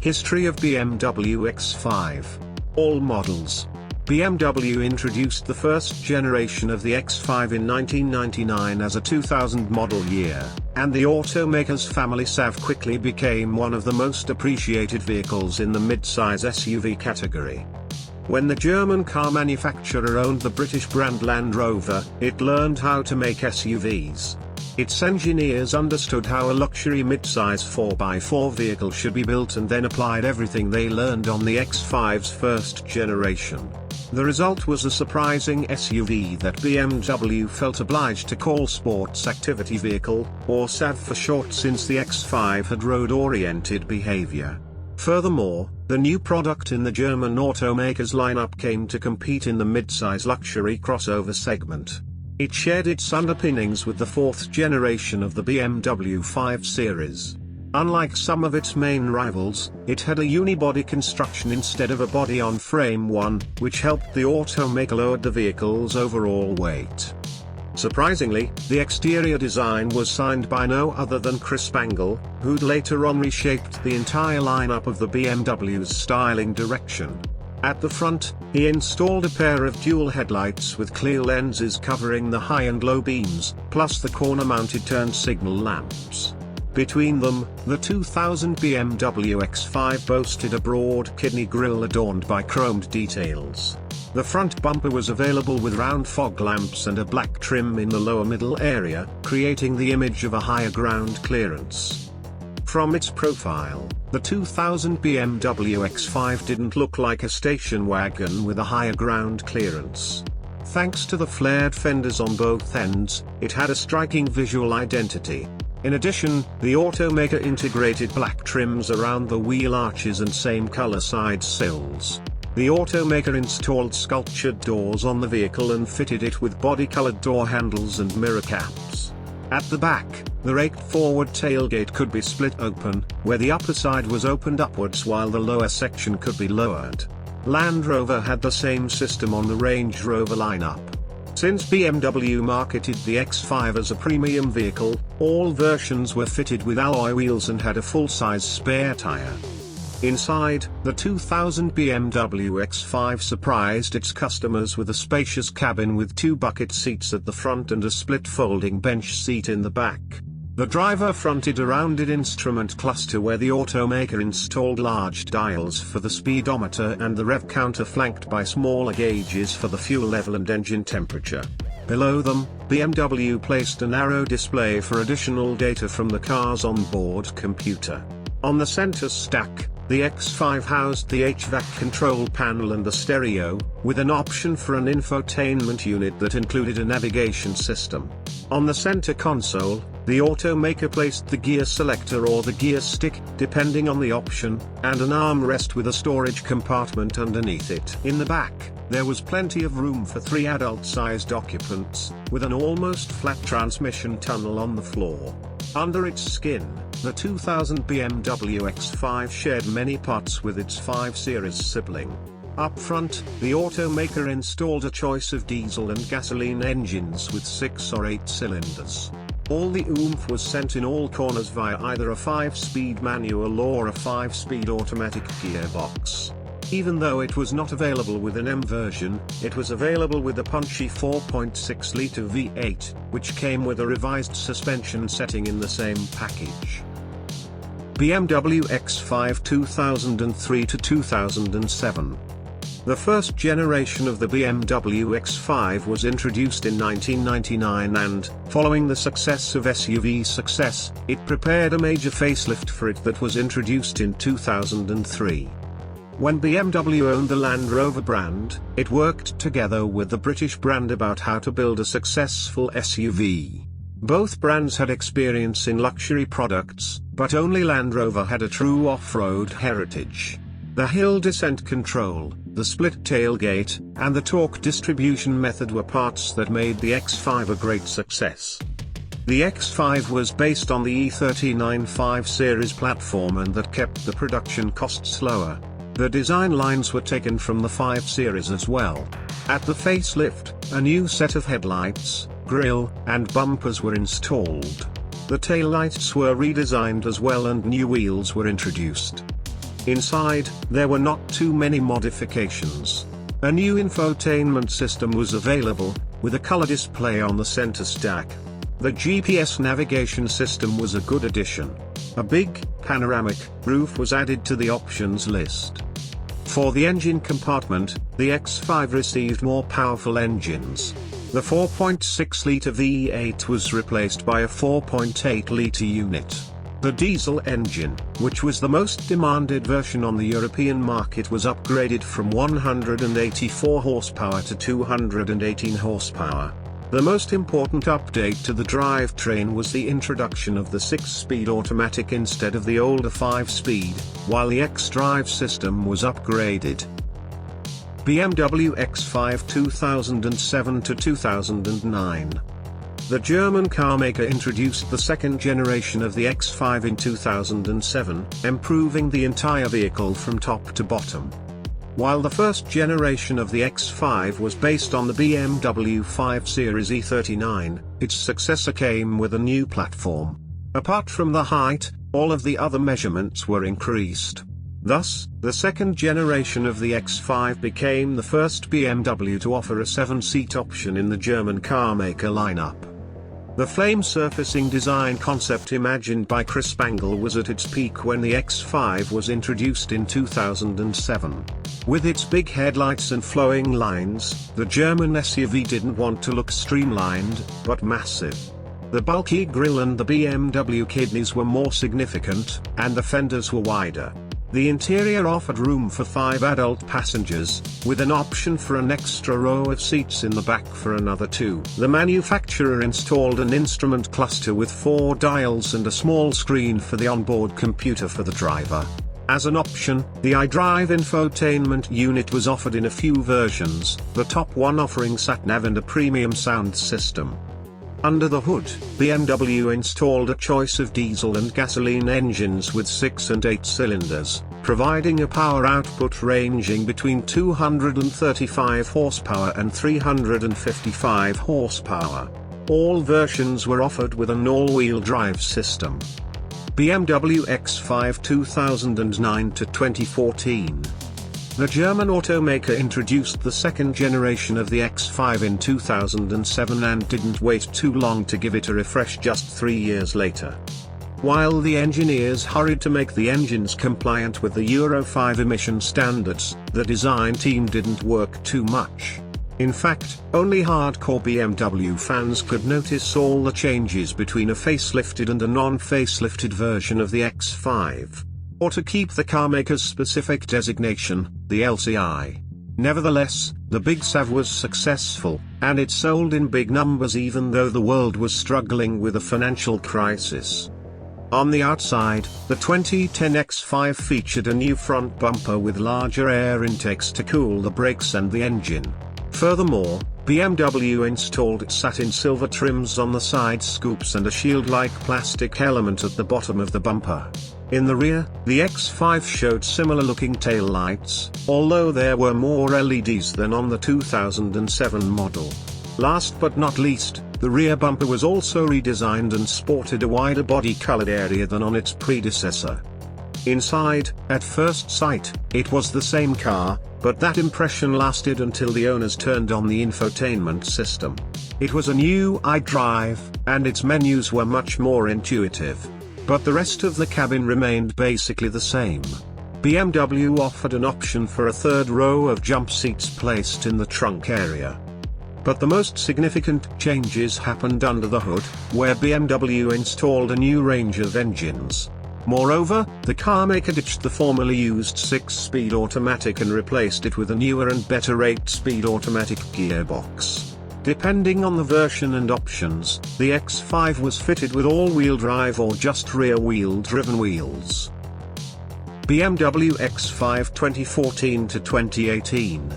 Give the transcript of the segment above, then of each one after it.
History of BMW X5. All models. BMW introduced the first generation of the X5 in 1999 as a 2000 model year, and the automaker's family SAV quickly became one of the most appreciated vehicles in the mid-size SUV category. When the German car manufacturer owned the British brand Land Rover, it learned how to make SUVs. Its engineers understood how a luxury mid-size 4x4 vehicle should be built and then applied everything they learned on the X5's first generation. The result was a surprising SUV that BMW felt obliged to call Sports Activity Vehicle, or SAV for short, since the X5 had road-oriented behavior. Furthermore, the new product in the German automaker's lineup came to compete in the mid-size luxury crossover segment. It shared its underpinnings with the fourth generation of the BMW 5 Series. Unlike some of its main rivals, it had a unibody construction instead of a body-on-frame one, which helped the automaker lower the vehicle's overall weight. Surprisingly, the exterior design was signed by no other than Chris Spangle, who'd later on reshaped the entire lineup of the BMW's styling direction. At the front, he installed a pair of dual headlights with clear lenses covering the high and low beams, plus the corner-mounted turn signal lamps. Between them, the 2000 BMW X5 boasted a broad kidney grille adorned by chromed details. The front bumper was available with round fog lamps and a black trim in the lower middle area, creating the image of a higher ground clearance. From its profile, the 2000 BMW X5 didn't look like a station wagon with a higher ground clearance. Thanks to the flared fenders on both ends, it had a striking visual identity. In addition, the automaker integrated black trims around the wheel arches and same color side sills. The automaker installed sculptured doors on the vehicle and fitted it with body-colored door handles and mirror caps. At the back, the raked forward tailgate could be split open, where the upper side was opened upwards while the lower section could be lowered. Land Rover had the same system on the Range Rover lineup. Since BMW marketed the X5 as a premium vehicle, all versions were fitted with alloy wheels and had a full-size spare tire. Inside, the 2000 BMW X5 surprised its customers with a spacious cabin with two bucket seats at the front and a split folding bench seat in the back. The driver fronted a rounded instrument cluster where the automaker installed large dials for the speedometer and the rev counter, flanked by smaller gauges for the fuel level and engine temperature. Below them, BMW placed a narrow display for additional data from the car's onboard computer. On the center stack, the X5 housed the HVAC control panel and the stereo, with an option for an infotainment unit that included a navigation system. On the center console, the automaker placed the gear selector or the gear stick, depending on the option, and an armrest with a storage compartment underneath it. In the back, there was plenty of room for 3 adult-sized occupants, with an almost flat transmission tunnel on the floor. Under its skin, the 2000 BMW X5 shared many parts with its 5 Series sibling. Up front, the automaker installed a choice of diesel and gasoline engines with 6 or 8 cylinders. All the oomph was sent in all corners via either a 5-speed manual or a 5-speed automatic gearbox. Even though it was not available with an M version, it was available with a punchy 4.6-litre V8, which came with a revised suspension setting in the same package. BMW X5 2003 to 2007. The first generation of the BMW X5 was introduced in 1999 and, following the success of SUV success, it prepared a major facelift for it that was introduced in 2003. When BMW owned the Land Rover brand, it worked together with the British brand about how to build a successful SUV. Both brands had experience in luxury products, but only Land Rover had a true off-road heritage. The hill descent control, the split tailgate, and the torque distribution method were parts that made the X5 a great success. The X5 was based on the E39 5 Series platform, and that kept the production costs lower. The design lines were taken from the 5 Series as well. At the facelift, a new set of headlights, grille, and bumpers were installed. The taillights were redesigned as well and new wheels were introduced. Inside, there were not too many modifications. A new infotainment system was available, with a color display on the center stack. The GPS navigation system was a good addition. A big, panoramic roof was added to the options list. For the engine compartment, the X5 received more powerful engines. The 4.6-litre V8 was replaced by a 4.8-litre unit. The diesel engine, which was the most demanded version on the European market, was upgraded from 184 horsepower to 218 horsepower. The most important update to the drivetrain was the introduction of the 6-speed automatic instead of the older 5-speed, while the xDrive system was upgraded. BMW X5 2007 to 2009. The German carmaker introduced the second generation of the X5 in 2007, improving the entire vehicle from top to bottom. While the first generation of the X5 was based on the BMW 5 Series E39, its successor came with a new platform. Apart from the height, all of the other measurements were increased. Thus, the second generation of the X5 became the first BMW to offer a 7-seat option in the German carmaker lineup. The flame surfacing design concept imagined by Chris Bangle was at its peak when the X5 was introduced in 2007. With its big headlights and flowing lines, the German SUV didn't want to look streamlined, but massive. The bulky grille and the BMW kidneys were more significant, and the fenders were wider. The interior offered room for 5 adult passengers, with an option for an extra row of seats in the back for another 2. The manufacturer installed an instrument cluster with 4 dials and a small screen for the onboard computer for the driver. As an option, the iDrive infotainment unit was offered in a few versions, the top one offering sat-nav and a premium sound system. Under the hood, BMW installed a choice of diesel and gasoline engines with 6 and 8 cylinders, providing a power output ranging between 235 horsepower and 355 horsepower. All versions were offered with an all-wheel drive system. BMW X5 2009 to 2014. The German automaker introduced the second generation of the X5 in 2007 and didn't wait too long to give it a refresh just 3 years later. While the engineers hurried to make the engines compliant with the Euro 5 emission standards, the design team didn't work too much. In fact, only hardcore BMW fans could notice all the changes between a facelifted and a non-facelifted version of the X5. Or to keep the carmaker's specific designation, the LCI. Nevertheless, the Big Sav was successful, and it sold in big numbers even though the world was struggling with a financial crisis. On the outside, the 2010 X5 featured a new front bumper with larger air intakes to cool the brakes and the engine. Furthermore, BMW installed satin silver trims on the side scoops and a shield-like plastic element at the bottom of the bumper. In the rear, the X5 showed similar-looking taillights, although there were more LEDs than on the 2007 model. Last but not least, the rear bumper was also redesigned and sported a wider body-colored area than on its predecessor. Inside, at first sight, it was the same car, but that impression lasted until the owners turned on the infotainment system. It was a new iDrive, and its menus were much more intuitive. But the rest of the cabin remained basically the same. BMW offered an option for a third row of jump seats placed in the trunk area. But the most significant changes happened under the hood, where BMW installed a new range of engines. Moreover, the carmaker ditched the formerly used 6-speed automatic and replaced it with a newer and better 8-speed automatic gearbox. Depending on the version and options, the X5 was fitted with all-wheel drive or just rear-wheel driven wheels. BMW X5 2014 to 2018.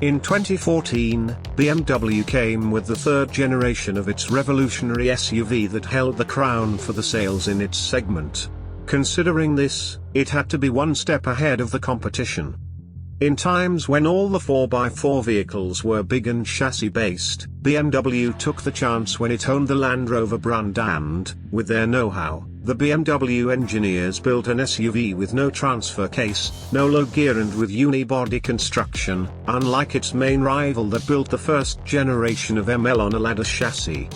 In 2014, BMW came with the third generation of its revolutionary SUV that held the crown for the sales in its segment. Considering this, it had to be one step ahead of the competition. In times when all the 4x4 vehicles were big and chassis-based, BMW took the chance when it owned the Land Rover brand and, with their know-how, the BMW engineers built an SUV with no transfer case, no low gear and with unibody construction, unlike its main rival that built the first generation of ML on a ladder chassis.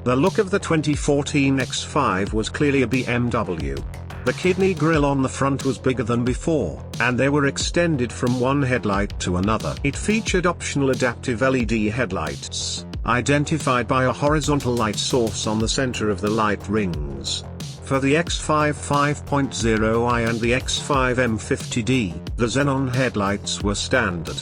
The look of the 2014 X5 was clearly a BMW. The kidney grille on the front was bigger than before, and they were extended from one headlight to another. It featured optional adaptive LED headlights, identified by a horizontal light source on the center of the light rings. For the X5 5.0i and the X5 M50D, the xenon headlights were standard.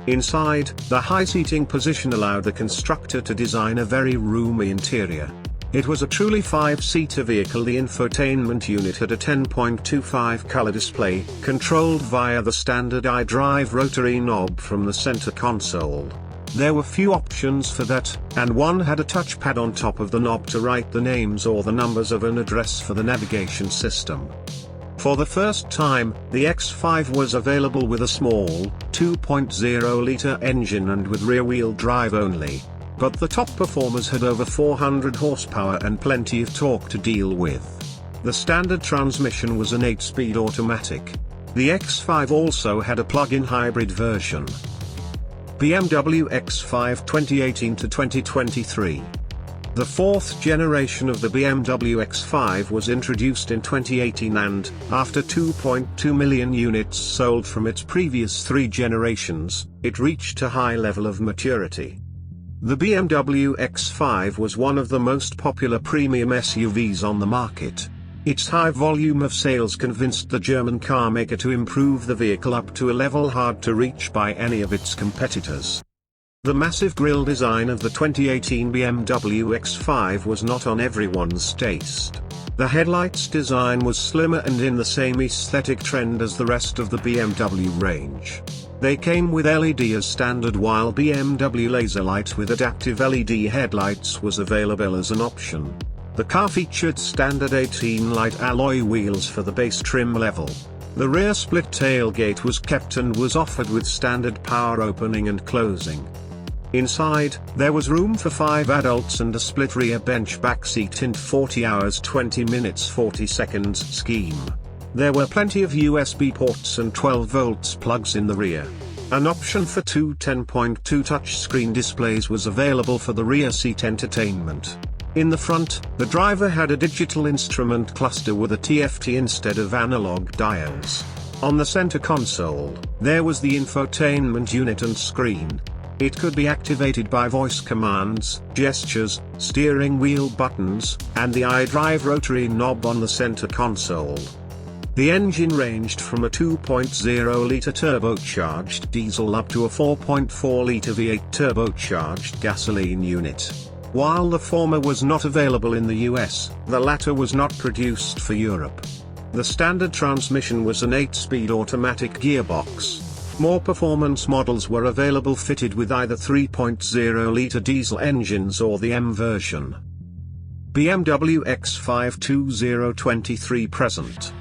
Inside, the high seating position allowed the constructor to design a very roomy interior. It was a truly 5-seater vehicle. The infotainment unit had a 10.25 color display, controlled via the standard xDrive rotary knob from the center console. There were few options for that, and one had a touchpad on top of the knob to write the names or the numbers of an address for the navigation system. For the first time, the X5 was available with a small, 2.0-liter engine and with rear-wheel drive only. But the top performers had over 400 horsepower and plenty of torque to deal with. The standard transmission was an 8-speed automatic. The X5 also had a plug-in hybrid version. BMW X5 2018 to 2023. The fourth generation of the BMW X5 was introduced in 2018 and, after 2.2 million units sold from its previous 3 generations, it reached a high level of maturity. The BMW X5 was one of the most popular premium SUVs on the market. Its high volume of sales convinced the German car maker to improve the vehicle up to a level hard to reach by any of its competitors. The massive grille design of the 2018 BMW X5 was not on everyone's taste. The headlights design was slimmer and in the same aesthetic trend as the rest of the BMW range. They came with LED as standard, while BMW laser light with adaptive LED headlights was available as an option. The car featured standard 18-light alloy wheels for the base trim level. The rear split tailgate was kept and was offered with standard power opening and closing. Inside, there was room for 5 adults and a split rear bench backseat in 40 hours 20 minutes 40 seconds scheme. There were plenty of USB ports and 12 volts plugs in the rear. An option for 2 10.2 touchscreen displays was available for the rear seat entertainment. In the front, the driver had a digital instrument cluster with a TFT instead of analog dials. On the center console, there was the infotainment unit and screen. It could be activated by voice commands, gestures, steering wheel buttons, and the xDrive rotary knob on the center console. The engine ranged from a 2.0-liter turbocharged diesel up to a 4.4-liter V8 turbocharged gasoline unit. While the former was not available in the US, the latter was not produced for Europe. The standard transmission was an 8-speed automatic gearbox. More performance models were available fitted with either 3.0-liter diesel engines or the M version. BMW X5 2023 present.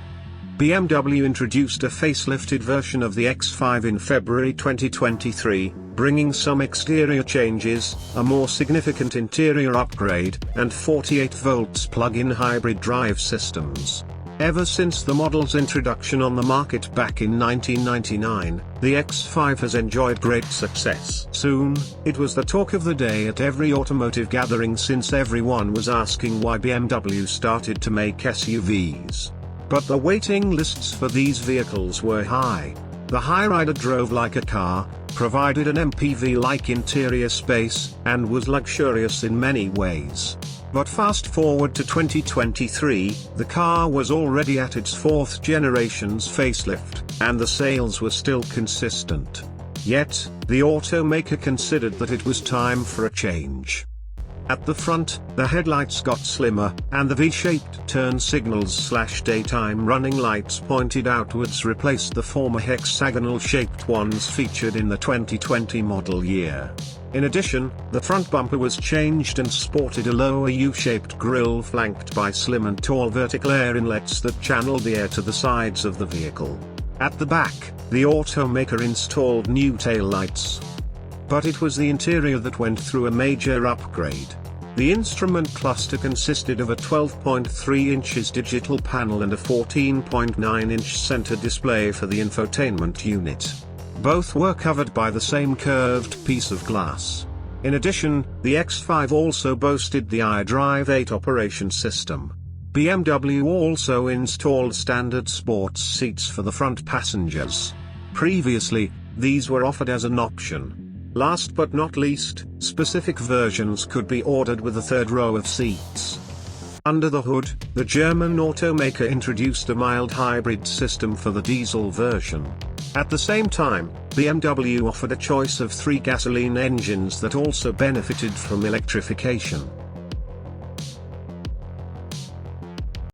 BMW introduced a facelifted version of the X5 in February 2023, bringing some exterior changes, a more significant interior upgrade, and 48 volts plug-in hybrid drive systems. Ever since the model's introduction on the market back in 1999, the X5 has enjoyed great success. Soon, it was the talk of the day at every automotive gathering since everyone was asking why BMW started to make SUVs. But the waiting lists for these vehicles were high. The Highrider drove like a car, provided an MPV-like interior space, and was luxurious in many ways. But fast forward to 2023, the car was already at its 4th generation's facelift, and the sales were still consistent. Yet, the automaker considered that it was time for a change. At the front, the headlights got slimmer, and the V-shaped turn signals/daytime running lights pointed outwards replaced the former hexagonal-shaped ones featured in the 2020 model year. In addition, the front bumper was changed and sported a lower U-shaped grille flanked by slim and tall vertical air inlets that channeled the air to the sides of the vehicle. At the back, The automaker installed new taillights. But it was the interior that went through a major upgrade. The instrument cluster consisted of a 12.3 inches digital panel and a 14.9-inch center display for the infotainment unit. Both were covered by the same curved piece of glass. In addition, the X5 also boasted the xDrive 8 operation system. BMW also installed standard sports seats for the front passengers. Previously, these were offered as an option. Last but not least, specific versions could be ordered with a third row of seats. Under the hood, the German automaker introduced a mild hybrid system for the diesel version. At the same time, BMW offered a choice of 3 gasoline engines that also benefited from electrification.